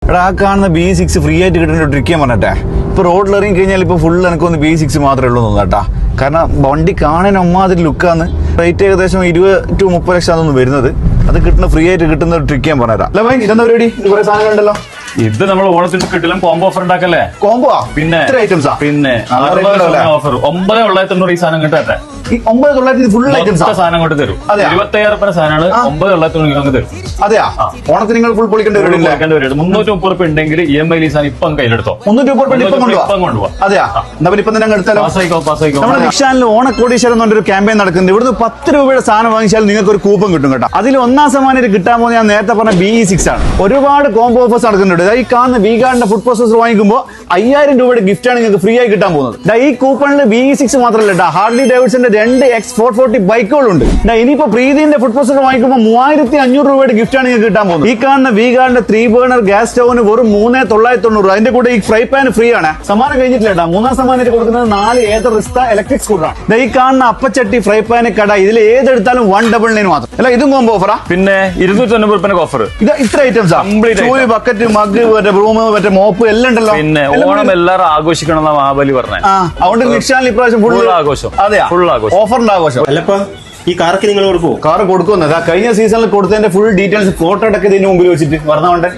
എടാ ആ കാണുന്ന B6 ഫ്രീ ആയിട്ട് കിട്ടുന്ന ട്രിക്ക് ഞാൻ പറഞ്ഞെ. ഇപ്പൊ റോഡിൽ ഇറങ്ങി കഴിഞ്ഞാൽ ഇപ്പൊ ഫുൾ എനിക്കൊന്ന് B6 മാത്രമേ ഉള്ളൂ കേട്ടാ. കാരണം വണ്ടി കാണാൻ ഒമ്മാതിരി ലുക്കാന്ന്. റേറ്റ് ഏകദേശം 20 to 30 ലക്ഷം അതൊന്നും വരുന്നത്. അത് കിട്ടുന്ന ഫ്രീ ആയിട്ട് കിട്ടുന്ന ഒരു ട്രിക്ക് ഞാൻ പറഞ്ഞുതരാം. അല്ല ഭയ ഇതെന്താ പരിപാടി? കുറെ സാധനങ്ങളുണ്ടല്ലോ. ഇത് നമ്മൾ ഓണത്തിന് കിട്ടില്ല കോംബോ ഓഫർ ഉണ്ടാക്കല്ലേ? കോംബോ പിന്നെ ഐറ്റംസാ പിന്നെ ഓഫർ 9,990 ഈ സാധനം കിട്ടട്ടെ. ഈ 9,990 ഫുൾ ഐറ്റംസ് സാധനം കൊണ്ട് തരും. 26,000 സാധനമാണ് 9,990 തരും. അതെയാ ഓണത്തിന് നിങ്ങൾ ഫുൾ പൊളിക്കേണ്ടി വരും. 330 രൂപ ഉണ്ടെങ്കിൽ EMI ലീസാണ് ഇപ്പം കയ്യിലെടുത്തോ. 330 ഇപ്പം കൊണ്ടുപോവാ. അതെയാ എന്നാ ഇപ്പൊ തന്നെ എടുത്താലോ. നമ്മുടെ നിക്ഷാനിൽ ഓണക്കോടീശ്വരം എന്നൊരു ക്യാമ്പയിൻ നടക്കുന്നുണ്ട്. ഇവിടുന്ന് 10 രൂപയുടെ സാധനം വാങ്ങിച്ചാൽ നിങ്ങൾക്ക് ഒരു കൂപ്പൺ കിട്ടും കേട്ടോ. അതിൽ ഒന്നാം സമ്മാനം കിട്ടാൻ പോകുന്ന ഞാൻ നേരത്തെ പറഞ്ഞ BE6 ആണ്. ഒരുപാട് കോംബോ ഓഫേഴ്സ് നടക്കുന്നുണ്ട്. ഈ കാണുന്ന V-Guardന്റെ ഫുഡ് പ്രോസസർ വാങ്ങിക്കുമ്പോൾ 5,000 രൂപയുടെ ഗിഫ്റ്റ് ആണ് നിങ്ങൾക്ക് ഫ്രീ ആയി കിട്ടാൻ പോകുന്നത്. ഈ കൂപ്പണിൽ BE6 മാത്രമല്ല ഹാർലി ഡേവിഡ്സന്റെ 2 X440 ബൈക്കുകളുണ്ട്. ഇനിയിപ്പോ പ്രീതിന്റെ ഫുഡ് പ്രോസസർ വാങ്ങിക്കുമ്പോൾ 3,500 രൂപയുടെ ഗിഫ്റ്റ് ആണ് നിങ്ങൾക്ക് കിട്ടാൻ പോകുന്നത്. ഈ കാണുന്ന V-Guardന്റെ 3 ബർണർ ഗ്യാസ് സ്റ്റൗവിന് വെറും 3,990. അതിന്റെ കൂടെ ഈ ഫ്രൈ പാൻ ഫ്രീ ആണ്. സമ്മാനം കഴിഞ്ഞിട്ടില്ല. മൂന്നാം സമ്മാനം കൊടുക്കുന്നത് 4 ഏതർ റിസ്ത ഇലക്ട്രിക് സ്കൂട്ടറാണ്. ഈ കാണുന്ന അപ്പച്ചട്ടി ഫ്രൈ പാൻ കട ഇതിൽ ഏതെടുത്താലും 199 മാത്രം. അല്ല ഇതും കോംബോ ഓഫറാ. പിന്നെ 290 രൂപ ഓഫർ. ഇത് ഇത്ര ഐറ്റംസാ. ബക്കറ്റ് മഗ് ബ്രൂം മറ്റേ മോപ്പ് എല്ലാം ഉണ്ടല്ലോ. പിന്നെ ഓണം എല്ലാവരും ആഘോഷിക്കണം എന്നാ മഹാബലി പറഞ്ഞത്. അതുകൊണ്ട് നിക്ഷാനിൽ ഇപ്രാവശ്യം ഫുൾ ആഘോഷം. അതെയാ ഫുൾ ആഘോഷം, ഓഫറിന്റെ ആഘോഷം. അല്ലപ്പോ ഈ കാർക്ക് നിങ്ങൾ കൊടുക്കുമോ? കാർ കൊടുക്കുന്നത് കഴിഞ്ഞ സീസണിൽ കൊടുത്തതിന്റെ ഫുൾ ഡീറ്റെയിൽസ് ഫോട്ടോ എടുക്കുന്നതിന് മുമ്പിൽ വെച്ചിട്ട് പറഞ്ഞോണ്ട്